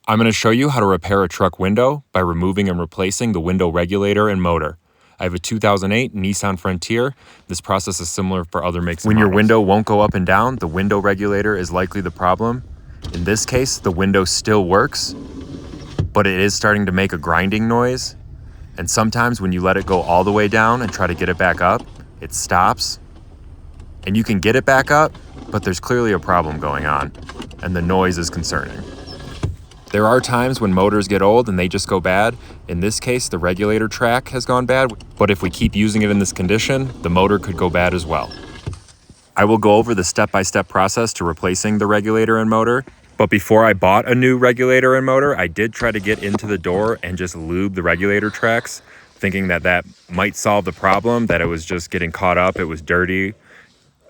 I'm going to show you how to repair a truck window by removing and replacing the window regulator and motor. I have a 2008 Nissan Frontier. This process is similar for other makes and models. When your window won't go up and down, the window regulator is likely the problem. In this case, the window still works, but it is starting to make a grinding noise. And sometimes when you let it go all the way down and try to get it back up, it stops. And you can get it back up, but there's clearly a problem going on, and the noise is concerning. There are times when motors get old and they just go bad. In this case, the regulator track has gone bad, but if we keep using it in this condition, the motor could go bad as well. I will go over the step-by-step process to replacing the regulator and motor, but before I bought a new regulator and motor, I did try to get into the door and just lube the regulator tracks, thinking that that might solve the problem, that it was just getting caught up, it was dirty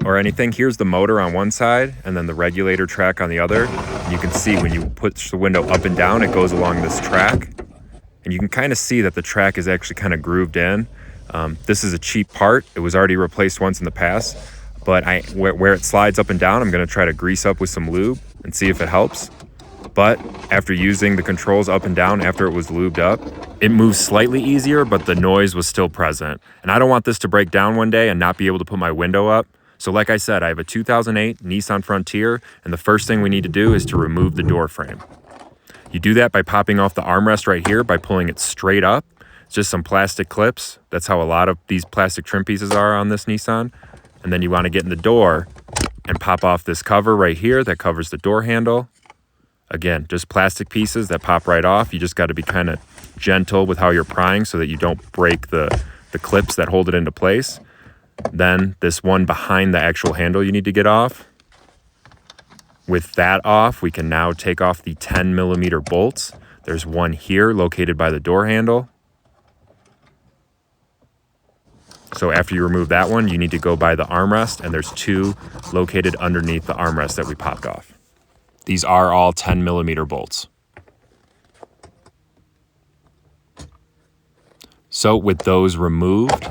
or anything. Here's the motor on one side and then the regulator track on the other. And you can see when you push the window up and down, it goes along this track. And you can kind of see that the track is actually kind of grooved in. This is a cheap part. It was already replaced once in the past, but where it slides up and down, I'm gonna try to grease up with some lube and see if it helps. But after using the controls up and down after it was lubed up, it moves slightly easier, but the noise was still present. And I don't want this to break down one day and not be able to put my window up. So like I said, I have a 2008 Nissan Frontier, and the first thing we need to do is to remove the door frame. You do that by popping off the armrest right here by pulling it straight up. It's just some plastic clips. That's how a lot of these plastic trim pieces are on this Nissan. And then you want to get in the door and pop off this cover right here that covers the door handle. Again, just plastic pieces that pop right off. You just got to be kind of gentle with how you're prying so that you don't break the clips that hold it into place. Then this one behind the actual handle you need to get off. With that off, we can now take off the 10mm bolts. There's one here located by the door handle. So after you remove that one, you need to go by the armrest, and there's two located underneath the armrest that we popped off. These are all 10mm bolts. So with those removed,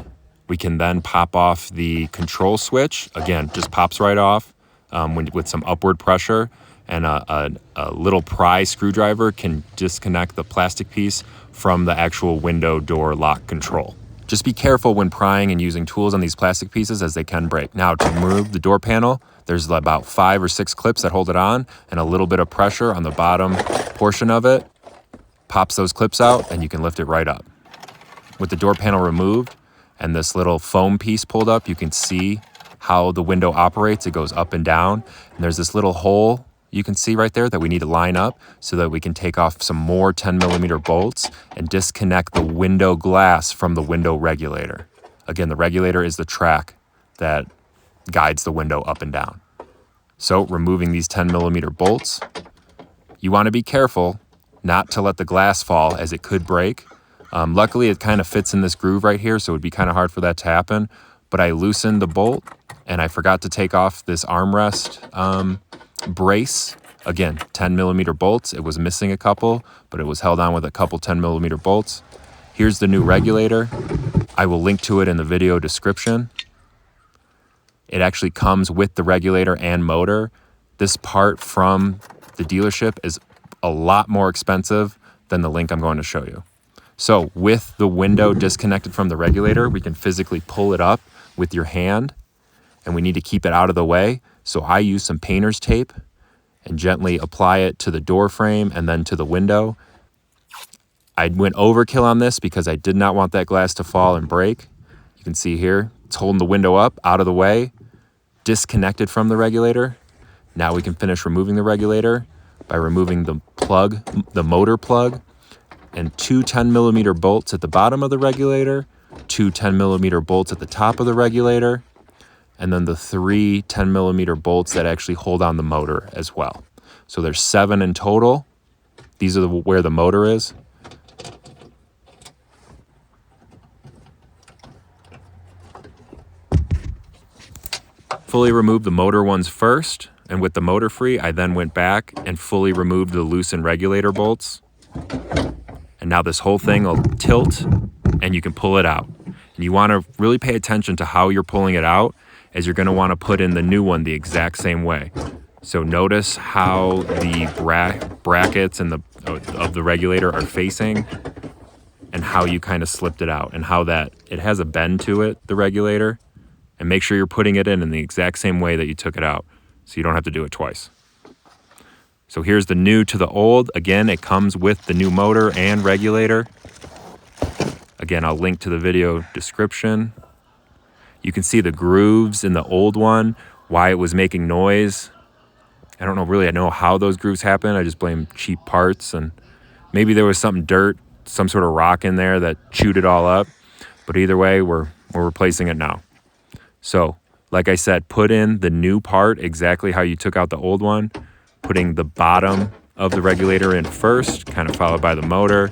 we can then pop off the control switch. Again, just pops right off with some upward pressure, and a little pry screwdriver can disconnect the plastic piece from the actual window door lock control. Just be careful when prying and using tools on these plastic pieces as they can break. Now to remove the door panel, there's about 5 or 6 clips that hold it on, and a little bit of pressure on the bottom portion of it pops those clips out, and you can lift it right up. With the door panel removed, and this little foam piece pulled up, you can see how the window operates. It goes up and down. And there's this little hole you can see right there that we need to line up so that we can take off some more 10mm bolts and disconnect the window glass from the window regulator. Again, the regulator is the track that guides the window up and down. So removing these 10mm bolts, you want to be careful not to let the glass fall as it could break. Luckily, it kind of fits in this groove right here, so it would be kind of hard for that to happen. But I loosened the bolt, and I forgot to take off this armrest brace. Again, 10mm bolts. It was missing a couple, but it was held on with a couple 10mm bolts. Here's the new regulator. I will link to it in the video description. It actually comes with the regulator and motor. This part from the dealership is a lot more expensive than the link I'm going to show you. So with the window disconnected from the regulator, we can physically pull it up with your hand, and we need to keep it out of the way. So I use some painter's tape and gently apply it to the door frame and then to the window. I went overkill on this because I did not want that glass to fall and break. You can see here, it's holding the window up, out of the way, disconnected from the regulator. Now we can finish removing the regulator by removing the plug, the motor plug, and 2 10mm bolts at the bottom of the regulator, 2 10mm bolts at the top of the regulator, and then the 3 10mm bolts that actually hold on the motor as well. So there's 7 in total. These are where the motor is. Fully removed the motor ones first, and with the motor free, I then went back and fully removed the loosened regulator bolts. And now this whole thing will tilt and you can pull it out. And you want to really pay attention to how you're pulling it out, as you're going to want to put in the new one the exact same way. So notice how the brackets and of the regulator are facing, and how you kind of slipped it out, and how that it has a bend to it, the regulator, and make sure you're putting it in the exact same way that you took it out, so you don't have to do it twice. So here's the new to the old. Again, it comes with the new motor and regulator. Again, I'll link to the video description. You can see the grooves in the old one, why it was making noise. I don't know how those grooves happen. I just blame cheap parts, and maybe there was some dirt, some sort of rock in there that chewed it all up. But either way, we're replacing it now. So, like I said, put in the new part exactly how you took out the old one, putting the bottom of the regulator in first, kind of followed by the motor,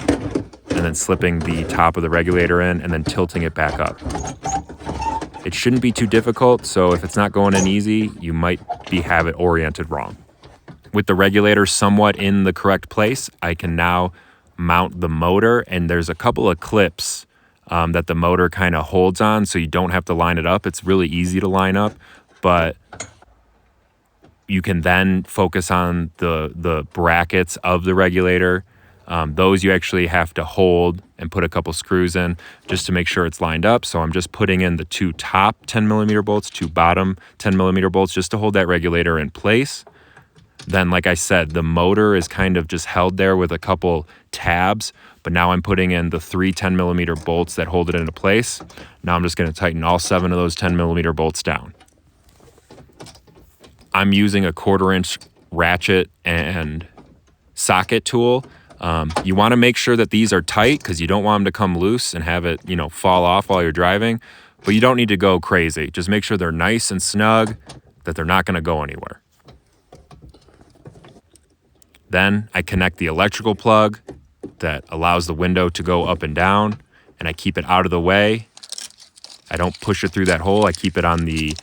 and then slipping the top of the regulator in and then tilting it back up. It shouldn't be too difficult, so if it's not going in easy, you might be habit oriented wrong. With the regulator somewhat in the correct place, I can now mount the motor, and there's a couple of clips that the motor kind of holds on, so you don't have to line it up. It's really easy to line up, but you can then focus on the brackets of the regulator. Those you actually have to hold and put a couple screws in just to make sure it's lined up. So I'm just putting in the two top 10mm bolts, two bottom 10mm bolts, just to hold that regulator in place. Then, like I said, the motor is kind of just held there with a couple tabs, but now I'm putting in the three 10mm bolts that hold it into place. Now I'm just going to tighten all 7 of those 10mm bolts down. I'm using a 1/4-inch ratchet and socket tool. You want to make sure that these are tight because you don't want them to come loose and have it, fall off while you're driving. But you don't need to go crazy. Just make sure they're nice and snug, that they're not going to go anywhere. Then I connect the electrical plug that allows the window to go up and down, and I keep it out of the way. I don't push it through that hole. I keep it on the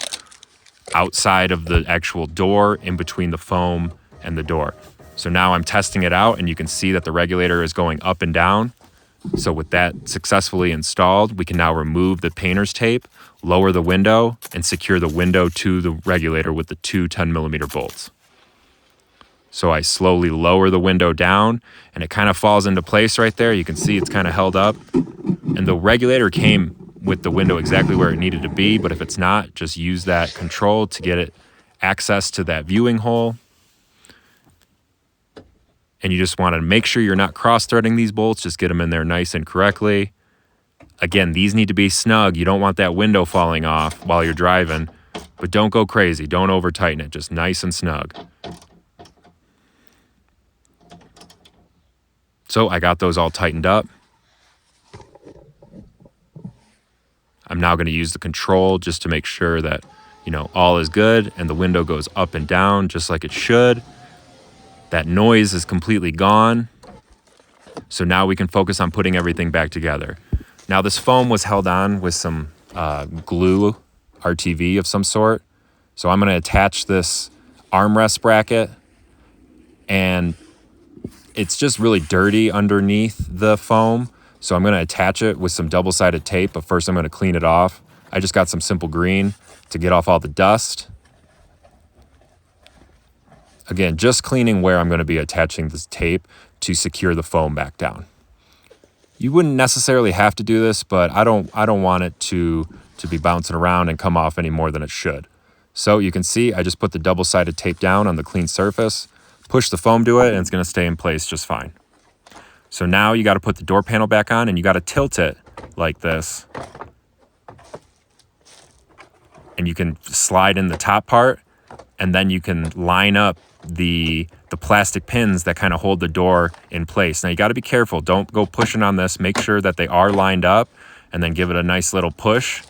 outside of the actual door, in between the foam and the door. So now I'm testing it out, and you can see that the regulator is going up and down. So with that successfully installed, we can now remove the painter's tape, lower the window, and secure the window to the regulator with the two 10mm bolts. So I slowly lower the window down, and it kind of falls into place right there. You can see it's kind of held up. And the regulator came with the window exactly where it needed to be, but if it's not, just use that control to get it access to that viewing hole. And you just want to make sure you're not cross-threading these bolts. Just get them in there nice and correctly. Again, these need to be snug. You don't want that window falling off while you're driving, but don't go crazy. Don't over-tighten it. Just nice and snug. So I got those all tightened up. I'm now going to use the control just to make sure that, all is good and the window goes up and down just like it should. That noise is completely gone. So now we can focus on putting everything back together. Now this foam was held on with some glue, RTV of some sort. So I'm going to attach this armrest bracket, and it's just really dirty underneath the foam. So I'm going to attach it with some double-sided tape, but first I'm going to clean it off. I just got some simple green to get off all the dust. Again, just cleaning where I'm going to be attaching this tape to secure the foam back down. You wouldn't necessarily have to do this, but I don't want it to be bouncing around and come off any more than it should. So you can see I just put the double-sided tape down on the clean surface, push the foam to it, and it's going to stay in place just fine. So now you got to put the door panel back on, and you got to tilt it like this. And you can slide in the top part, and then you can line up the plastic pins that kind of hold the door in place. Now you got to be careful. Don't go pushing on this. Make sure that they are lined up, and then give it a nice little push,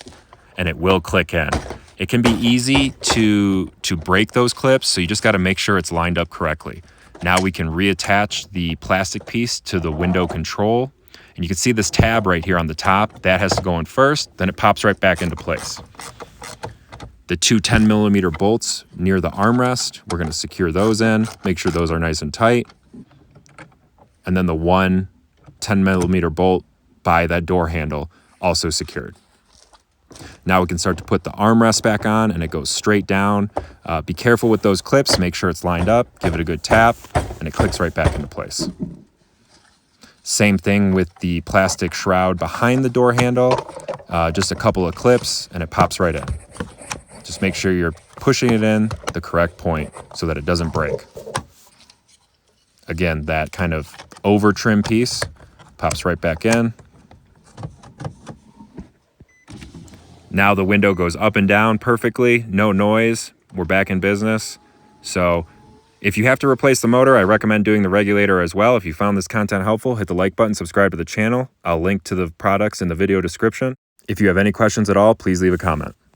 and it will click in. It can be easy to break those clips, so you just got to make sure it's lined up correctly. Now we can reattach the plastic piece to the window control, and you can see this tab right here on the top. That has to go in first, then it pops right back into place. The two 10mm bolts near the armrest, we're going to secure those in, make sure those are nice and tight. And then the one 10mm bolt by that door handle, also secured. Now we can start to put the armrest back on, and it goes straight down. Be careful with those clips, make sure it's lined up, give it a good tap, and it clicks right back into place. Same thing with the plastic shroud behind the door handle. Just a couple of clips and it pops right in. Just make sure you're pushing it in the correct point so that it doesn't break. Again, that kind of over trim piece pops right back in. Now the window goes up and down perfectly, no noise. We're back in business. So if you have to replace the motor, I recommend doing the regulator as well. If you found this content helpful, hit the like button, subscribe to the channel. I'll link to the products in the video description. If you have any questions at all, please leave a comment.